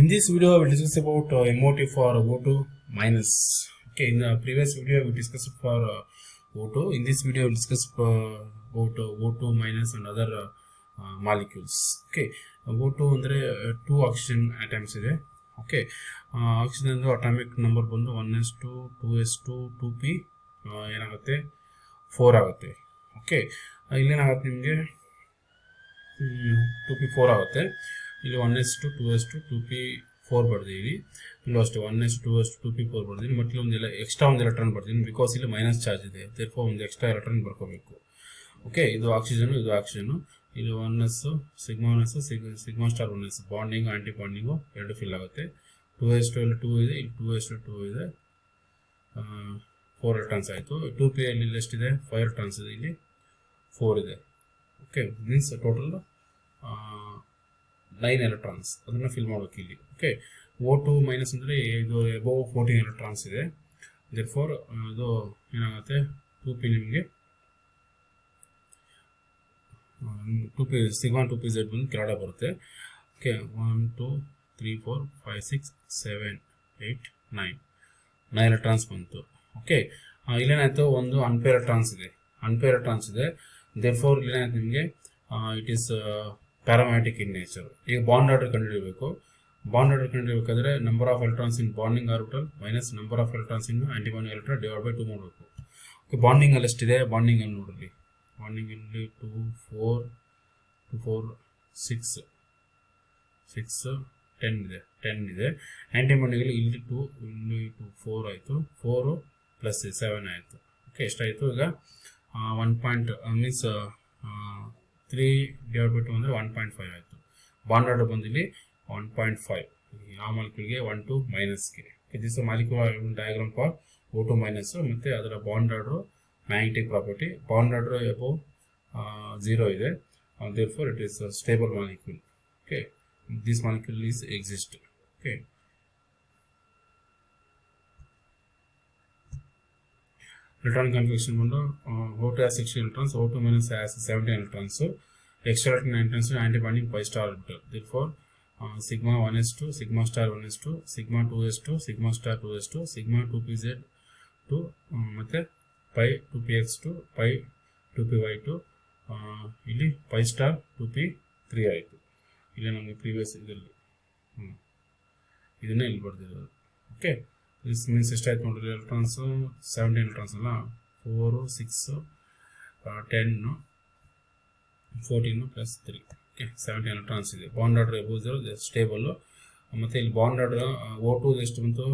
In this video, we will discuss about MOT for O2 minus. Okay, in the previous video, we discussed for O2. In this video, we will discuss about O2 minus and other molecules. Okay, O2 ಅಂದ್ರೆ 2 oxygen atoms ಇದೆ. Okay, oxygen atomic number ಬಂದು 1s2, 2s2, 2p ಏನಾಗುತ್ತೆ 4 ಆಗುತ್ತೆ. Okay, ಇಲ್ಲೇನಾಗುತ್ತೆ ನಿಮಗೆ 2p4 ಆಗುತ್ತೆ. ಇಲ್ಲಿ 1s2, 2s2, 2p4 ಬರ್ದಿದ್ದೀನಿ. ಇಲ್ಲೂ ಅಷ್ಟೇ 1s2, 2s2, 2p4 ಬರ್ದಿದ್ದೀನಿ. ಬಟ್ ಇಲ್ಲಿ ಒಂದು ಎಕ್ಸ್ಟ್ರಾ ಒಂದು ಎಲೆಕ್ಟ್ರಾನ್ ಬರ್ತೀನಿ ಬಿಕಾಸ್ ಇಲ್ಲಿ ಮೈನಸ್ ಚಾರ್ಜ್ ಇದೆ. ದೇರ್ಫೋರ್ ಒಂದು ಎಕ್ಸ್ಟ್ರಾ ಎಲೆಕ್ಟ್ರಾನ್ ಬರ್ಕೋಬೇಕು. ಓಕೆ, ಇದು ಆಕ್ಸಿಜನ್, ಇದು ಆಕ್ಸಿಜನ್. ಇಲ್ಲಿ 1s sigma 1s sigma star 1s bonding anti bonding ಎರಡು ಫಿಲ್ ಆಗುತ್ತೆ. 2s2 ಇಲ್ಲಿ 2 ಇದೆ, ಇಲ್ಲಿ 2s2 2 ಇದೆ, 4 ಎಲೆಕ್ಟ್ರಾನ್ಸ್ ಆಯಿತು. 2p ಅಲ್ಲಿ ಎಷ್ಟಿದೆ 5 ಎಲೆಕ್ಟ್ರಾನ್ಸ್ ಇದೆ, ಇಲ್ಲಿ 4 ಇದೆ. ಓಕೆ, ಮೀನ್ಸ್ ಟೋಟಲ್ 9 ಎಲೆಕ್ಟ್ರಾನ್ಸ್ ಅದನ್ನು ಫಿಲ್ ಮಾಡಬೇಕು ಇಲ್ಲಿ. ಓಕೆ, O2 ಮೈನಸ್ ಅಂದರೆ ಇದು ಎಬೋವ್ 14 ಎಲೆಕ್ಟ್ರಾನ್ಸ್ ಇದೆ. ದೇರ್ಫೋರ್ ಇದು ಏನಾಗುತ್ತೆ 2p ನಿಮಗೆ 2p ಸಿಗ್ಮಾ 2pz ಬಂದು ಕೆಳಗಡೆ ಬರುತ್ತೆ. ಓಕೆ, 1 2 3 4 5 6 7 8 9 ಎಲೆಕ್ಟ್ರಾನ್ಸ್ ಬಂತು. ಓಕೆ, ಇಲ್ಲೇನಾಯಿತು ಒಂದು ಅನ್ಪೇರ್ ಎಲೆಕ್ಟ್ರಾನ್ಸ್ ಇದೆ. ದೇರ್ಫೋರ್ ಇಲ್ಲೇನಾಯ್ತು ನಿಮಗೆ it is paramagnetic in nature. ಈಗ ಬಾಂಡ್ ಆರ್ಡರ್ ಕಂಡುಹಿಡಬೇಕು. ಬಾಂಡ್ ಆರ್ಡರ್ ಕಂಡುಹಿಡಬೇಕಾದ್ರೆ number of electrons in bonding orbital minus number of electrons in antibonding electron divide by 2 ಮಾಡಬೇಕು. ಓಕೆ, ಬಾಂಡಿಂಗ್ ಅಲ್ಲಿ ಎಷ್ಟಿದೆ, ಬಾಂಡಿಂಗ್ ಅಲ್ಲಿ ನೋಡ್ರಿ, ಬಾಂಡಿಂಗ್ ಇಲ್ಲಿ 2 4 6 10 ಇದೆ. ಆಂಟಿಬಾಂಡಿಂಗಲ್ಲಿ ಇಲ್ಲಿ 2 4 ಆಯಿತು, 4 ಪ್ಲಸ್ 7 ಆಯಿತು. ಓಕೆ, ಎಷ್ಟಾಯಿತು ಈಗ 1 ಮೀನ್ಸ್ 3 ಡಿವೈಡ್ ಬೈ 2 ಅಂದರೆ 1.5 ಆಯಿತು. ಬಾಂಡ್ ಆರ್ಡರ್ ಬಂದಿಲ್ಲಿ 1.5 ಆ ಮಾಲಿಕ್ಯೂಲ್ಗೆ 1 2 ಮೈನಸ್ಗೆ. This molecule diagram for O2 minus. ಮತ್ತು ಅದರ bond order magnetic property. Bond order above 0 ಇದೆ. Therefore it is stable molecule. Okay, this molecule is exist. Okay, electron configuration ಬಂದು O2 has 16 electrons, O2 minus has 17 electrons. Extra electron entrance to anti-bonding pi star orbital. Therefore, sigma 1s2, sigma star 1s2, sigma 2s2, sigma star 2s2, sigma 2pz2 ಮತ್ತೆ pi 2px2, pi 2py2, ಇಲ್ಲಿ pi star 2p3 ಆಯಿತು. ಇಲ್ಲಿ ನಮಗೆ previous ಇದರಲ್ಲಿ ಇದನ್ನೇ ಇಲ್ಲಿ ಬರ್ದಿರೋದು. Okay, this means ಎಷ್ಟಾಯ್ತು ನೋಡ್ರಿ ಎಲೆಕ್ಟ್ರಾನ್ಸ್ 17 ಎಲೆಕ್ಟ್ರಾನ್ಸ್ ಅಲ್ಲ, 4 6 10 14 ಪ್ಲಸ್ 3. ಓಕೆ, 17 ಎಲೆಕ್ಟ್ರಾನ್ಸ್ ಇದೆ. Bond order above 0 stable. ಮತ್ತು ಇಲ್ಲಿ ಬಾಂಡ್ ಆರ್ಡರ್ O2 ಎಷ್ಟು ಬಂತು,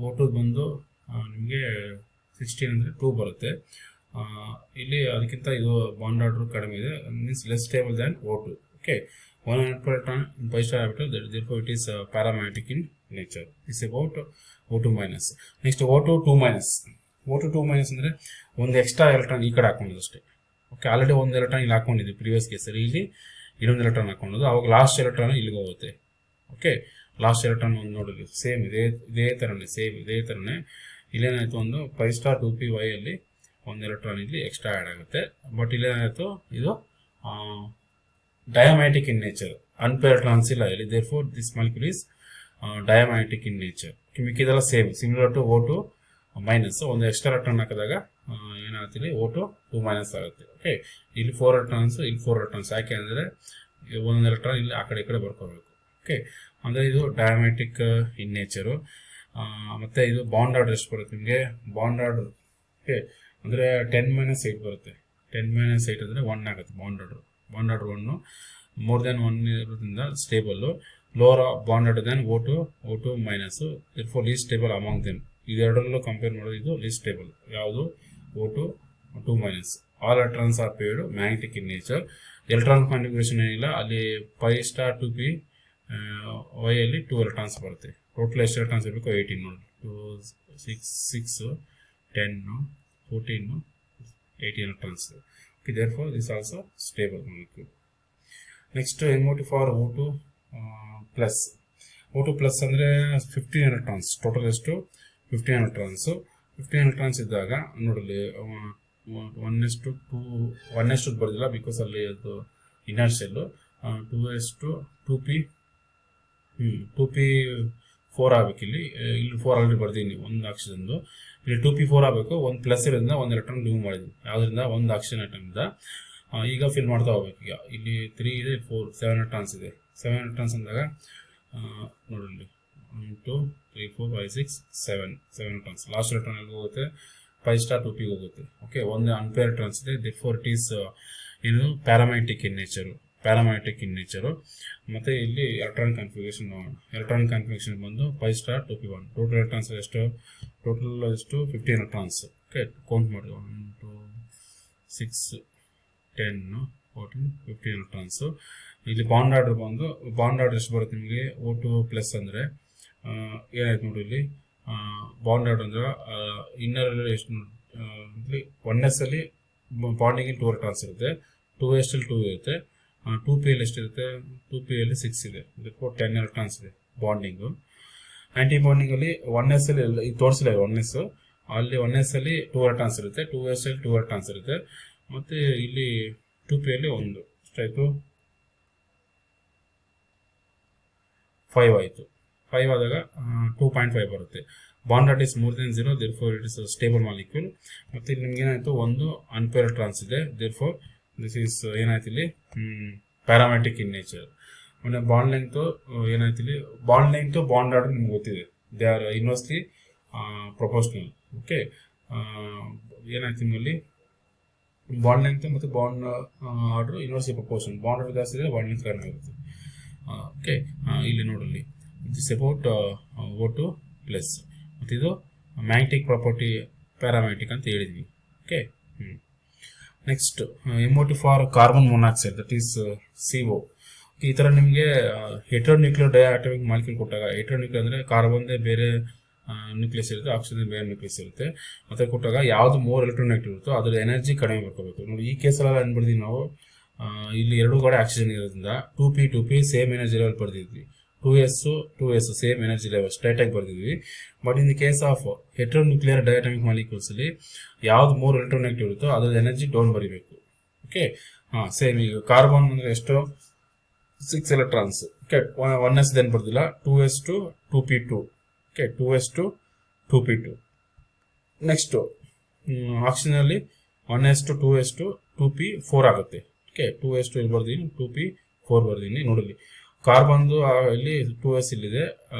O2 ಬಂದು ನಿಮಗೆ 16 ಅಂದರೆ 2 ಬರುತ್ತೆ. ಇಲ್ಲಿ ಅದಕ್ಕಿಂತ ಇದು ಬಾಂಡ್ ಆರ್ಡರ್ ಕಡಿಮೆ ಇದೆ, means less stable than O2. Okay, 100 electron in pi star orbital, therefore it is paramagnetic in nature. This is about O2 minus. Next O2 2 minus. O2 2 minus ಅಂದರೆ ಒಂದು ಎಕ್ಸ್ಟ್ರಾ ಎಲೆಕ್ಟ್ರಾನ್ ಈ ಕಡೆ ಹಾಕೊಂಡಿದ್ದು ಅಷ್ಟೇ. Okay, already ಒಂದು electron ಇಲ್ಲಿ ಹಾಕೊಂಡಿದ್ವಿ previous ಕೇಸಲ್ಲಿ. ಇಲ್ಲಿ ಇನ್ನೊಂದು ಎಲೆಕ್ಟ್ರಾನ್ ಹಾಕೊಳ್ಳೋದು, ಅವಾಗ ಲಾಸ್ಟ್ ಎಲೆಕ್ಟ್ರಾನ್ ಇಲ್ಲಿಗೆ ಹೋಗುತ್ತೆ. ಓಕೆ, ಲಾಸ್ಟ್ ಎಲೆಕ್ಟ್ರಾನ್ ಒಂದು ನೋಡಿದ್ವಿ, ಸೇಮ್ ಇದೇ ಥರನೇ ಇಲ್ಲೇನಾಯಿತು ಒಂದು pi star 2py ಅಲ್ಲಿ ಒಂದು ಎಲೆಕ್ಟ್ರಾನ್ ಇಲ್ಲಿ ಎಕ್ಸ್ಟ್ರಾ ಆ್ಯಡ್ ಆಗುತ್ತೆ. ಬಟ್ ಇಲ್ಲೇನಾಯಿತು ಇದು diamagnetic in nature, unpaired electrons ಇಲ್ಲ ಇಲ್ಲಿ. therefore this molecule is diamagnetic in nature. ಮಿಕ್ಕಿದೆಲ್ಲ same, similar to O2 minus. ಒಂದು ಎಕ್ಸ್ಟ್ರಾ ಎಲೆಕ್ಟ್ರಾನ್ ಹಾಕಿದಾಗ ಏನಾಗುತ್ತೆ ಇಲ್ಲಿ O2 2 ಮೈನಸ್ ಆಗುತ್ತೆ. ಓಕೆ, ಇಲ್ಲಿ 4 ಎಲೆಕ್ಟ್ರಾನ್ಸ್, ಇಲ್ಲಿ 4 ಎಲೆಕ್ಟ್ರಾನ್ಸ್. ಯಾಕೆ ಅಂದರೆ ಒಂದೊಂದು ಎಲೆಕ್ಟ್ರಾನ್ ಇಲ್ಲಿ ಆ ಕಡೆ ಈ ಕಡೆ ಬರ್ಕೋಬೇಕು. ಓಕೆ, ಅಂದರೆ ಇದು ಡಯಾಮ್ಯಾಟಿಕ್ ಇನ್ ನೇಚರು. ಮತ್ತು ಇದು ಬಾಂಡ್ ಆರ್ಡರ್ ಎಷ್ಟು ಬರುತ್ತೆ ನಿಮಗೆ, ಬಾಂಡ್ ಆರ್ಡರ್ ಓಕೆ ಅಂದರೆ 10-8 ಬರುತ್ತೆ. 10-8 ಅಂದರೆ 1 ಆಗುತ್ತೆ bond order. Bond order 1 more than 1 ಇರೋದ್ರಿಂದ stable. Lower bond order than O2 minus, therefore least stable among them. ಇದೆರಡರಲ್ಲೂ ಕಂಪೇರ್ ಮಾಡೋದು ಇದು ಲೀಸ್ಟ್ ಸ್ಟೇಬಲ್ ಯಾವುದು, O2 2 minus. All electrons are paired magnetic in nature. Electron configuration ಏನಿಲ್ಲ, ಅಲ್ಲಿ pi star 2p y ಅಲ್ಲಿ 2 electrons ಬರುತ್ತೆ. Total ಎಷ್ಟು electrons ಇರಬೇಕು 18 ನೋಡಿ, 2 6 10 14 18 electrons. Okay, therefore this is also stable molecule. Next MOT for O2 plus. O2 plus ಅಂದರೆ 15 electrons. Total ಎಷ್ಟು 15 electrons. 15 electrons ಇದ್ದಾಗ ನೋಡಲಿ 1s2 ಬರ್ದಿಲ್ಲ ಬಿಕಾಸ್ ಅಲ್ಲಿ ಅದು inner shell. 2s2 2p 2p4 ಆಗಬೇಕು. ಇಲ್ಲಿ 4 ಆಲ್ರೆಡಿ ಬರ್ತೀನಿ ಒಂದು ಆಕ್ಸಿಜನ್ದು. ಇಲ್ಲಿ 2p4 ಆಗಬೇಕು. ಒಂದು ಪ್ಲಸ್ ಇರೋದ್ರಿಂದ ಒಂದು ಎಲೆಕ್ಟ್ರಾನ್ ರಿಮೂವ್ ಮಾಡಿದ್ವಿ, ಯಾವುದರಿಂದ ಒಂದು ಆಕ್ಸಿಜನ್ ಆಟಮಿಂದ. ಈಗ ಫಿಲ್ ಮಾಡ್ತಾ ಹೋಗ್ಬೇಕು. ಈಗ ಇಲ್ಲಿ 3 ಇದೆ, 4 7 ಎಲೆಕ್ಟ್ರಾನ್ಸ್ ಇದೆ. 7 ಎಲೆಕ್ಟ್ರಾನ್ಸ್ ಅಂದಾಗ ನೋಡಿಲ್ಲಿ 1 2 3 4 5 6 7 ಎಲೆಕ್ಟ್ರಾನ್ಸ್. ಲಾಸ್ಟ್ ಎಲೆಕ್ಟ್ರಾನ್ ಎಲ್ಲಿ ಹೋಗುತ್ತೆ? 5 ಸ್ಟಾರ್ 2p ಹೋಗುತ್ತೆ. ಓಕೆ, ಒಂದು ಅನ್ಪೇರ್ ಎಲೆಕ್ಟ್ರಾನ್ಸ್ ಇದೆ. therefore it is ಏನು ಪ್ಯಾರಾಮ್ಯಾಗ್ನೆಟಿಕ್ ಇನ್ ನೇಚರು. ಮತ್ತು ಇಲ್ಲಿ ಎಲೆಕ್ಟ್ರಾನಿಕ್ ಕನ್ಫಿಗರೇಷನ್ ನೋಡೋಣ. ಎಲೆಕ್ಟ್ರಾನಿಕ್ ಕನ್ಫಿಗರೇಷನ್ ಬಂದು 5 ಸ್ಟಾರ್ 2p1. ಟೋಟಲ್ ಎಲೆಕ್ಟ್ರಾನ್ಸ್ ಎಷ್ಟು? 15 ಎಲೆಕ್ಟ್ರಾನ್ಸ್. ಓಕೆ, ಕೌಂಟ್ ಮಾಡಿ 1 2 6 10 14 15 ಎಲೆಕ್ಟ್ರಾನ್ಸು. ಇಲ್ಲಿ ಬಾಂಡ್ ಆರ್ಡರ್ ಎಷ್ಟು ಬರುತ್ತೆ ನಿಮಗೆ? O2 ಪ್ಲಸ್ ಅಂದರೆ ಏನಾಯ್ತು ನೋಡಿ, ಇಲ್ಲಿ ಬಾಂಡ್ ಆರ್ಡರ್ ಅಂದ್ರೆ ಇನ್ನರಲ್ಲಿ ಎಷ್ಟು ನೋಡಿ, 1s ಅಲ್ಲಿ ಬಾಂಡಿಂಗ್ 2 ಎಲೆಕ್ಟ್ರಾನ್ಸ್ ಇರುತ್ತೆ, 2s ಅಲ್ಲಿ 2 ಇರುತ್ತೆ, 2p ಅಲ್ಲಿ ಎಷ್ಟಿರುತ್ತೆ? 2p ಅಲ್ಲಿ 6 ಇದೆ. 10 ಎಲೆಕ್ಟ್ರಾನ್ಸ್ ಇದೆ ಬಾಂಡಿಂಗು. ಆಂಟಿ ಬಾಂಡಿಂಗ್ ಅಲ್ಲಿ 1s ಅಲ್ಲಿ ಇದು ತೋರಿಸಿಲ್ಲ, 1s ಅಲ್ಲಿ 1s ಅಲ್ಲಿ 2 ಎಲೆಕ್ಟ್ರಾನ್ಸ್ ಇರುತ್ತೆ, 2s ಅಲ್ಲಿ 2 ಎಲೆಕ್ಟ್ರಾನ್ಸ್ ಇರುತ್ತೆ. ಮತ್ತು ಇಲ್ಲಿ 2p ಅಲ್ಲಿ 1 ಎಷ್ಟಾಯಿತು? 5 ಆಯಿತು. 5 ಆದಾಗ 2.5 ಬರುತ್ತೆ. Bond order is more than 0, therefore it is a stable molecule. ಮತ್ತು ಇಲ್ಲಿ ನಿಮ್ಗೆ ಏನಾಯಿತು? ಒಂದು ಅನ್ಪೇರ್ ಎಲೆಕ್ಟ್ರಾನ್ಸ್ ಇದೆ, therefore this is ಏನಾಯ್ತು ಇಲ್ಲಿ ಪ್ಯಾರಾಮ್ಯಾಗ್ನೆಟಿಕ್ ಇನ್ ನೇಚರ್. ಆಮೇಲೆ ಬಾಂಡ್ ಲೆಂಗ್ತು ಏನಾಯ್ತು ಇಲ್ಲಿ? ಬಾಂಡ್ ಲೆಂಗ್ತು ಬಾಂಡ್ ಆರ್ಡರ್ ನಿಮ್ಗೆ ಗೊತ್ತಿದೆ, they are inversely proportional. Okay, ಏನಾಯ್ತು ನಿಮ್ಮಲ್ಲಿ? ಬಾಂಡ್ ಲೆಂಗ್ತ್ ಮತ್ತು bond order inversely proportion. Bond order ಜಾಸ್ತಿ ಇದೆ, ಬಾಂಡ್ ಲೆಂಗ್ತ್ ಕಡಿಮೆ ಇರುತ್ತೆ. ಓಕೆ, ಇಲ್ಲಿ ನೋಡಲಿ ಇಟ್ಸ್ ಅಬೌಟ್ O2 ಪ್ಲಸ್. ಮತ್ತು ಇದು ಮ್ಯಾಗ್ನೆಟಿಕ್ ಪ್ರಾಪರ್ಟಿ ಪ್ಯಾರಾಮ್ಯಾಗ್ನೆಟಿಕ್ ಅಂತ ಹೇಳಿದ್ವಿ. Okay, next MO2 for carbon monoxide, that is CO. ಈ ಥರ ನಿಮಗೆ ಹೆಟರೋನ್ಯೂಕ್ಲಿಯರ್ ಡೈಆಟಮಿಕ್ ಮಾಲಿಕ್ಯೂಲ್ ಕೊಟ್ಟಾಗ, ಹೆಟರೋನ್ಯೂಕ್ಲಿಯರ್ ಅಂದರೆ ಕಾರ್ಬನ್ದೇ ಬೇರೆ ನ್ಯೂಕ್ಲಿಯಸ್ ಇರುತ್ತೆ, ಆಕ್ಸಿಜನ್ ಬೇರೆ ನ್ಯೂಕ್ಲಿಯಸ್ ಇರುತ್ತೆ. ಮತ್ತೆ ಕೊಟ್ಟಾಗ ಯಾವುದು ಮೋರ್ ಎಲೆಕ್ಟ್ರೋನೆಗೆಟಿವ್ ಇರುತ್ತೋ ಅದ್ರ ಎನರ್ಜಿ ಕಡಿಮೆ ಬರ್ಕೋಬೇಕು. ನೋಡಿ, ಈ ಕೇಸಲ್ಲೆಲ್ಲ ಏನು ಬರ್ತೀವಿ ನಾವು? ಇಲ್ಲಿ ಎರಡು ಕಡೆ ಆಕ್ಸಿಜನ್ ಇರೋದ್ರಿಂದ 2p ಸೇಮ್ ಎನರ್ಜಿ ಲೆವೆಲ್ ಬರ್ದಿದ್ವಿ, 2s same energy level straight ಆಗಿ ಬರ್ದಿದ್ವಿ. But in the case of heteronuclear diatomic molecules ಅಲ್ಲಿ ಯಾವ್ದು ಮೋರ್ ಎಲೆಕ್ಟ್ರೋನೆಗೆಟಿವ್ ಇರುತ್ತೋ ಅದ್ರ ಎನರ್ಜಿ ಡೌನ್ ಬರೀಬೇಕು. ಓಕೆ, ಸೇಮ್ ಈಗ ಕಾರ್ಬನ್ ಅಂದ್ರೆ ಎಷ್ಟು? 6 ಎಲೆಕ್ಟ್ರಾನ್ಸ್. ಓಕೆ, 1s ದೆನ್ ಬರ್ದಿಲ್ಲ, 2s to 2p2. Okay, 2s to 2p2. Next oxygen ಅಲ್ಲಿ 1s to 2s to 2p4 ಆಗುತ್ತೆ. ಓಕೆ, 2s to ಇಲ್ಲಿ ಬರ್ದೀನಿ, 2p4 ಬರ್ದೀನಿ. ನೋಡಲಿ, ಕಾರ್ಬನ್ದು ಇಲ್ಲಿ 2s ಇಲ್ಲಿದೆ,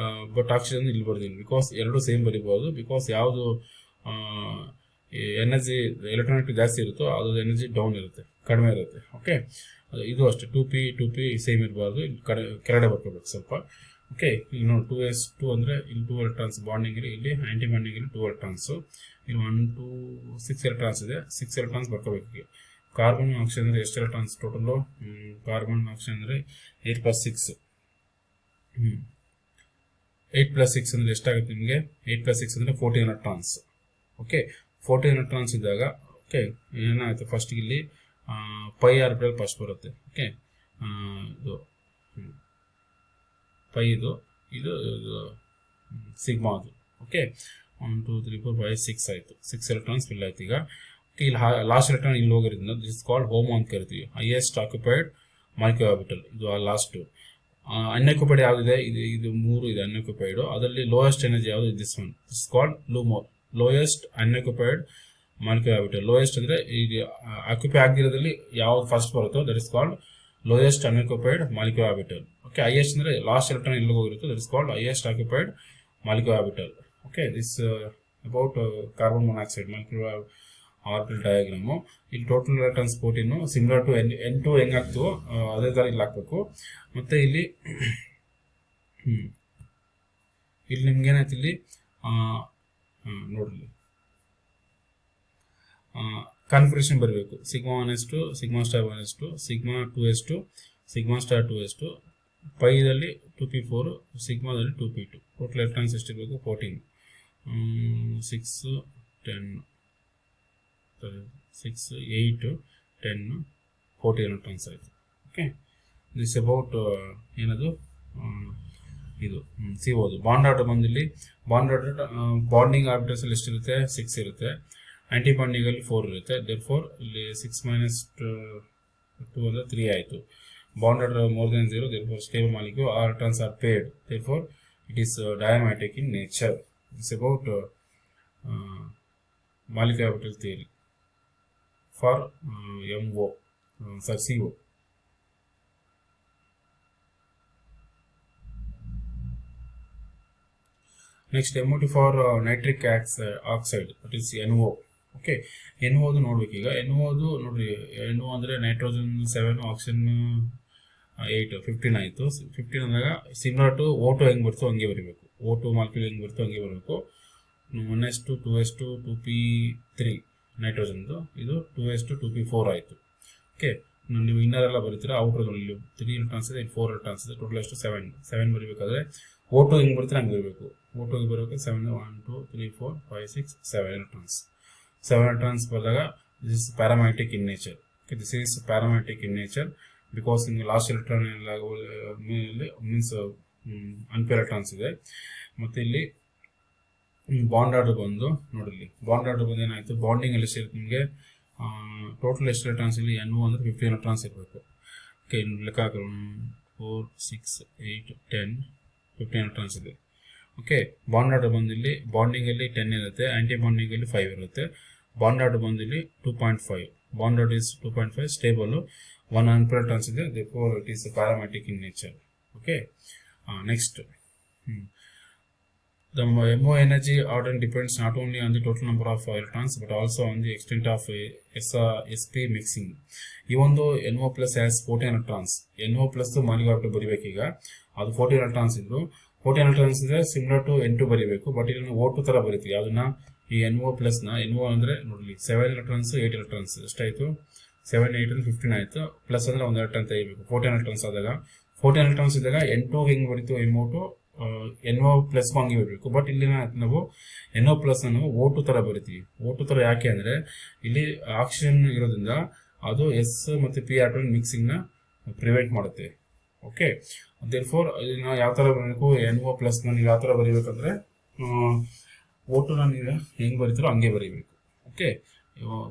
ಬಟ್ ಆಕ್ಸಿಜನ್ ಇಲ್ಲಿ ಬರ್ದೀನಿ. ಬಿಕಾಸ್ ಎರಡು ಸೇಮ್ ಬರೀಬಹುದು, ಬಿಕಾಸ್ ಯಾವುದು ಎನರ್ಜಿ ಎಲೆಕ್ಟ್ರಾನಿಕ್ ಜಾಸ್ತಿ ಇರುತ್ತೋ ಅದು ಎನರ್ಜಿ ಡೌನ್ ಇರುತ್ತೆ, ಕಡಿಮೆ ಇರುತ್ತೆ. ಓಕೆ, ಇದು ಅಷ್ಟೇ, 2p ಸೇಮ್ ಇರಬಾರ್ದು, ಇಲ್ಲಿ ಕೆಳಗಡೆ ಬರ್ಕೋಬೇಕು ಸ್ವಲ್ಪ. ಓಕೆ, ಇಲ್ಲಿ ನೋಡಿ 2s2 ಅಂದರೆ ಇಲ್ಲಿ 2 ಎಲೆಕ್ಟ್ರಾನ್ಸ್ ಬಾಂಡಿಂಗ್ ಇಲ್ಲಿ, ಇಲ್ಲಿ ಆಂಟಿ ಬಾಂಡಿಂಗ್ ಇಲ್ಲಿ 2 ಎಲೆಕ್ಟ್ರಾನ್ಸು, ಇಲ್ಲಿ 1 2 6 ಎಲೆಕ್ಟ್ರಾನ್ಸ್ ಇದೆ, 6 ಎಲೆಕ್ಟ್ರಾನ್ಸ್ ಬರ್ಕೋಬೇಕು. ಕಾರ್ಬನ್ ಆಕ್ಸಿಜನ್ ಅಂದರೆ ಎಷ್ಟು ಎಲೆಕ್ಟ್ರಾನ್ಸ್ ಟೋಟಲು? ಕಾರ್ಬನ್ ಆಕ್ಸಿಜನ್ ಅಂದರೆ 8 + 6. 8 + 6 ಅಂದರೆ ಎಷ್ಟಾಗುತ್ತೆ ನಿಮಗೆ? 8 + 6 ಅಂದರೆ 14 ಎಲೆಕ್ಟ್ರಾನ್ಸ್. ಓಕೆ, 14 ಎಲೆಕ್ಟ್ರಾನ್ಸ್ ಇದ್ದಾಗ ಓಕೆ ಏನಾಗುತ್ತೆ? ಫಸ್ಟ್ ಇಲ್ಲಿ ಪೈ ಆರ್ಬಿಟಲ್ ಫಸ್ಟ್ ಬರುತ್ತೆ. ಓಕೆ, ಇದು ಪೈ, ಇದು ಸಿಗ್ಮಾ ಅದು. ಓಕೆ, 1 2 3 4 5 6 ಆಯಿತು, 6 ಎಲೆಕ್ಟ್ರಾನ್ಸ್ ಫಿಲ್ ಆಯ್ತು. ಈಗ ಇಲ್ಲಿ ಲಾಸ್ಟ್ ಎಲೆಕ್ಟ್ರಾನ್ ಇಲ್ಲಿ ಹೋಗಿರೋದ್ರಿಂದ ದಿಸ್ ಇಸ್ ಕಾಲ್ಡ್ ಹೋಮೋ ಅಂತ ಕರಿತೀವಿ, ಹೈಯೆಸ್ಟ್ ಆಕ್ಯುಪೈಡ್ ಮಾಲಿಕ್ಯೂಲರ್ ಆರ್ಬಿಟಲ್. ಇದು ಲಾಸ್ಟ್ ಅನ್ಆಕ್ಯುಪೈಡ್ ಯಾವುದಿದೆ? ಇದು 3 ಇದೆ ಅನ್ಆಕ್ಯುಪೈಡ್. ಅದರಲ್ಲಿ ಲೋಯೆಸ್ಟ್ ಎನರ್ಜಿ ಯಾವುದು? This one, this called lowest unoccupied molecular orbital. Lowest ಅಂದರೆ ಈಗ ಆಕ್ಯುಪೈ ಆಗಿರೋದ್ರಲ್ಲಿ ಯಾವ್ದು ಫಸ್ಟ್ ಬರುತ್ತೋ that is called lowest unoccupied molecular orbital. Okay, highest ಅಂದರೆ ಲಾಸ್ಟ್ ಎಲೆಕ್ಟ್ರಾನ್ ಎಲ್ಲಿ ಹೋಗಿರುತ್ತೋ that is called highest occupied molecular orbital. Okay, this about carbon monoxide molecular orbital diagram. ಇಲ್ಲಿ total electrons 14, similar to N2 ಹೆಂಗಾಗ್ತವೋ ಅದೇ ಥರ ಇಲ್ಲಿ ಹಾಕ್ಬೇಕು. ಮತ್ತು ಇಲ್ಲಿ ನಿಮ್ಗೇನಾಯ್ತು? ಇಲ್ಲಿ ನೋಡಲಿ ಕಾನ್ಫಿಗರೇಷನ್ ಬರಬೇಕು. Sigma 1s2, sigma star 1s2, sigma 2s2, sigma star 2s2, ಪೈದಲ್ಲಿ 2p4, ಸಿಗ್ಮಾದಲ್ಲಿ 2p2. Total electrons ಎಷ್ಟಿರಬೇಕು? 14. 6 10 6 8 10 14 ಎಲೆಕ್ಟ್ರಾನ್ಸ್ ಆಯಿತು. ಓಕೆ, ದಿಸ್ ಅಬೌಟ್ ಏನದು ಇದು CO. ಬಾಂಡ್ ಆರ್ಡರ್ ಬಂದಿಲ್ಲಿ ಬಾಂಡಿಂಗ್ ಆರ್ಬಿಟಲ್ಸ್ ಅಲ್ಲಿ ಎಷ್ಟಿರುತ್ತೆ? 6 ಇರುತ್ತೆ. ಆಂಟಿ ಬಾಂಡಿಂಗ್ ಅಲ್ಲಿ 4 ಇರುತ್ತೆ. ದೇರ್ಫೋರ್ ಇಲ್ಲಿ 6 - 2 ಅಂದರೆ 3 ಆಯಿತು. bond order more than 0, therefore stable molecule, all electrons are paired, therefore it is diamimetic in nature. It's about molecular orbital theory for MO, CO. Next, MO2 for nitric oxide, that is NO. Okay N ಓದು ನೋಡ್ಬೇಕು. ಈಗ N ಓದು ನೋಡ್ರಿ, N O ಅಂದರೆ nitrogen 7, oxygen 8, 15 ಆಯಿತು. 15 ಅಂದಾಗ similar to O2 ಹೆಂಗೆ ಬರ್ತೋ ಹಂಗೆ ಬರೀಬೇಕು. O2 ಮಾಲಿಕ್ಯೂಲ್ ಹೆಂಗೆ ಬರ್ತೋ ಹಂಗೆ ಬರಬೇಕು. 1s2 2s2 2p3 ನೈಟ್ರೋಜನ್ದು, ಇದು 2s2 2p4 ಆಯಿತು. ಓಕೆ, ನೀವು ಇನ್ನರ್ ಎಲ್ಲ ಬರೀತೀರಾ, ಔಟ್ರಲ್ಲಿ 3 ಎಲೆಕ್ಟ್ರಾನ್ಸ್ ಇದೆ, 4 ಎಲೆಕ್ಟ್ರಾನ್ಸ್ ಇದೆ, ಟೋಟಲ್ ಎಷ್ಟು 7 ಬರೀಬೇಕಾದ್ರೆ O2 ಹೆಂಗೆ ಬರ್ತೀರಾ ಹಂಗೆ ಬರಬೇಕು. O2 ಬರಬೇಕು 7, 1 2 3 4 5 6 7 electrons. 7 electrons ಬರ್ದಾಗ this is paramagnetic in nature. Okay, this is paramagnetic in nature because in the last electron means unpair electrons ಇದೆ. ಮತ್ತೆ ಇಲ್ಲಿ ಬಾಂಡ್ ಆರ್ಡರ್ ಬಂದು ನೋಡಿಲ್ಲಿ, ಬಾಂಡ್ ಆರ್ಡರ್ ಬಂದು ಏನಾಯ್ತು, ಬಾಂಡಿಂಗ್ ಅಲ್ಲಿ ಸೇರಿ ನಿಮಗೆ ಟೋಟಲ್ ಎಷ್ಟು ಎಲೆಕ್ಟ್ರಾನ್ಸ್ ಇಲ್ಲಿ NO ಅಂದರೆ 15 ಎಲೆಕ್ಟ್ರಾನ್ಸ್ ಇರಬೇಕು. ಓಕೆ, ಲೆಕ್ಕ 4 6 8 10 15 ಎಲೆಕ್ಟ್ರಾನ್ಸ್ ಇದೆ. ಓಕೆ, ಬಾಂಡ್ ಆರ್ಡರ್ ಬಂದಿಲ್ಲಿ ಬಾಂಡಿಂಗ್ ಅಲ್ಲಿ 10 ಇರುತ್ತೆ, ಆಂಟಿ ಬಾಂಡಿಂಗ್ ಅಲ್ಲಿ 5 ಇರುತ್ತೆ. ಬಾಂಡ್ ಆರ್ಡರ್ ಬಂದಿಲ್ಲಿ 2.5, bond order is 2.5, stable, 1 unpaired electrons ಇದೆ, therefore it is paramagnetic in nature. Okay, next, the MO energy order depends not only on the total number of electrons but also on the extent of sp mixing. ಈ ಒಂದು NO plus has 14 electrons. NO plus molecule ಬರಿಬೇಕೀಗ, ಅದು 14 electrons ಇದ್ರು. 14 electrons ಇದೆ, similar to N2 ಬರೀಬೇಕು, but ಇಲ್ಲಿ O2 ತರ ಬರೀತೀವಿ. ಅದನ್ನ ಈ NO ಪ್ಲಸ್ ನ NO ಅಂದ್ರೆ ನೋಡಲಿ 7 electrons 8 electrons ಎಷ್ಟಾಯ್ತು, 7 8 15 ಆಯ್ತು, ಪ್ಲಸ್ ಅಂದ್ರೆ ಒಂದು ಎಲೆಕ್ಟ್ರಾನ್ ತೆಗಿಬೇಕು. 14 electrons ಆದಾಗ 14 electrons ಇದ್ದಾಗ N2 ಹೆಂಗ್ ಬರೀತು, MO2 NO ಪ್ಲಸ್ ಹಂಗೆ ಬರಬೇಕು. ಬಟ್ ಇಲ್ಲಿ ನಾವು NO ಪ್ಲಸ್ ನಾವು O2 ತರ ಬರಿತೀವಿ. O2 ತರ ಯಾಕೆ ಅಂದ್ರೆ ಇಲ್ಲಿ ಆಕ್ಸಿಜನ್ ಇರೋದ್ರಿಂದ ಅದು S ಮತ್ತೆ P ಆಟೋಮ್ ಮಿಕ್ಸಿಂಗ್ ನ ಪ್ರಿವೆಂಟ್ ಮಾಡುತ್ತೆ. ಓಕೆ, ದೇರ್ಫೋರ್ ನಾವು ಯಾವ ತರ ಬರಬೇಕು, NO ಪ್ಲಸ್ ನೀವು ಯಾವ ತರ ಬರೀಬೇಕಂದ್ರೆ O2 ನೀವು ಹೆಂಗ್ ಬರೀತೀರೋ ಹಂಗೆ ಬರೀಬೇಕು. ಓಕೆ,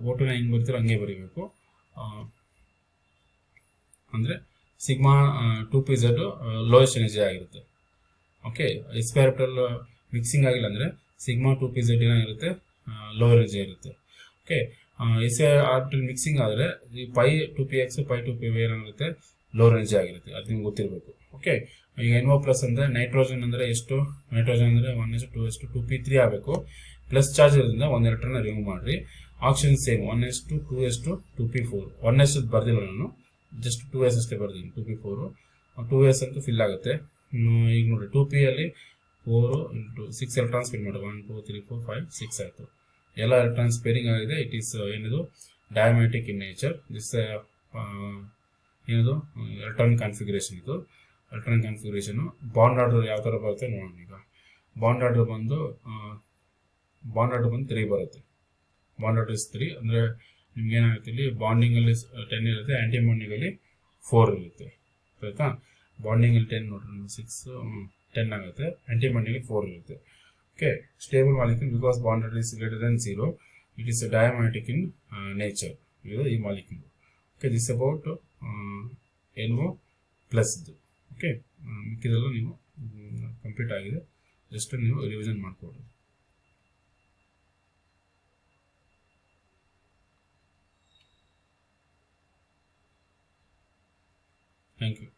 O2 ಹೆಂಗ್ ಬರೀತೀರೋ ಹಂಗೆ ಬರೀಬೇಕು. ಅಂದ್ರೆ ಸಿಗ್ಮಾ 2pz ಲೋಯೆಸ್ಟ್ ಎನರ್ಜಿ ಆಗಿರುತ್ತೆ. ಓಕೆ, ಎಸ್ಪೆರಿಟಲ್ ಮಿಕ್ಸಿಂಗ್ ಆಗಿಲ್ಲ ಅಂದ್ರೆ ಸಿಗ್ಮಾ 2pz ಏನಾಗಿರುತ್ತೆ, ಲೋ ಎನರ್ಜಿ ಇರುತ್ತೆ. ಓಕೆ, ಎಸ್ಪೆರಿಟಲ್ ಮಿಕ್ಸಿಂಗ್ ಆದರೆ ಈ ಪೈ 2px ಪೈ 2py ಏನಾಗಿರುತ್ತೆ, ಲೋ ಎನರ್ಜಿ ಆಗಿರುತ್ತೆ. ಅದು ನಿಮ್ಗೆ ಗೊತ್ತಿರಬೇಕು. ಓಕೆ, ಈಗ NO ಪ್ಲಸ್ ಅಂದ್ರೆ ನೈಟ್ರೋಜನ್ ಅಂದ್ರೆ ಎಷ್ಟು, ನೈಟ್ರೋಜನ್ ಅಂದ್ರೆ 1s2 2s2 2p3 ಆಗಬೇಕು. ಪ್ಲಸ್ ಚಾರ್ಜ್ ಇರೋದ್ರಿಂದ ಒಂದು ಎಲೆಕ್ಟ್ರಾನ್ ರಿಮೂವ್ ಮಾಡ್ರಿ. Oxygen same 1s2 2s2 2p4. 1s ಬರ್ದಿಲ್ಲ ನಾನು, ಜಸ್ಟ್ 2s ಅಷ್ಟೇ ಬರ್ದಿದ್ದೀನಿ. 2p4 2s ಅಂತೂ ಫಿಲ್ ಆಗುತ್ತೆ. ಈಗ ನೋಡಿ 2p ಅಲ್ಲಿ 4 ಇಂಟು 6 ಎಲೆಕ್ಟ್ರಾನ್ಸ್ ಫಿಲ್ ಮಾಡಿ, 1 2 3 4 5 6 ಆಯಿತು. ಎಲ್ಲ ಎಲೆಕ್ಟ್ರಾನ್ಸ್ ಪೇರಿಂಗ್ ಆಗಿದೆ. ಇಟ್ ಈಸ್ ಏನಿದು ಡಯಾಮ್ಯಾಟಿಕ್ ಇನ್ ನೇಚರ್. ದಿಸ್ ಏನದು ಎಲೆಕ್ಟ್ರಾನ್ ಕಾನ್ಫಿಗರೇಷನ್. ಇದು ಎಲೆಕ್ಟ್ರಾನ್ ಕಾನ್ಫಿಗರೇಷನ್. ಬಾಂಡ್ ಆರ್ಡರ್ ಯಾವ ಥರ ಬರುತ್ತೆ ನೋಡೋಣ. ಈಗ ಬಾಂಡ್ ಆರ್ಡರ್ ಬಂದು 3 ಬರುತ್ತೆ. ಬಾಂಡ್ ಆರ್ಡರ್ ಇಸ್ 3 ಅಂದರೆ ನಿಮ್ಗೆ ಏನಾಗುತ್ತೆ, ಇಲ್ಲಿ ಬಾಂಡಿಂಗಲ್ಲಿ 10 ಇರುತ್ತೆ, ಆ್ಯಂಟಿ ಬಾಂಡಿಂಗಲ್ಲಿ 4 ಇರುತ್ತೆ. ಆಯಿತಾ, ಬಾಂಡಿಂಗಲ್ಲಿ 10 ನೋಡ್ರಿ 6 10 ಆಗುತ್ತೆ, ಆ್ಯಂಟಿ ಬಾಂಡಿಂಗಲ್ಲಿ 4 ಇರುತ್ತೆ. Okay, stable molecule because bond order is greater than 0, it is diamagnetic in nature. ಇದು ಈ molecule. Okay, this about NO plus ಇದು. ಓಕೆ, ಮಿಕ್ಕಿದೆಲ್ಲ ನೀವು ಕಂಪ್ಲೀಟ್ ಆಗಿದೆ, ಜಸ್ಟ್ ನೀವು ರಿವಿಷನ್ ಮಾಡಿಕೊಡ್ರಿ. Thank you.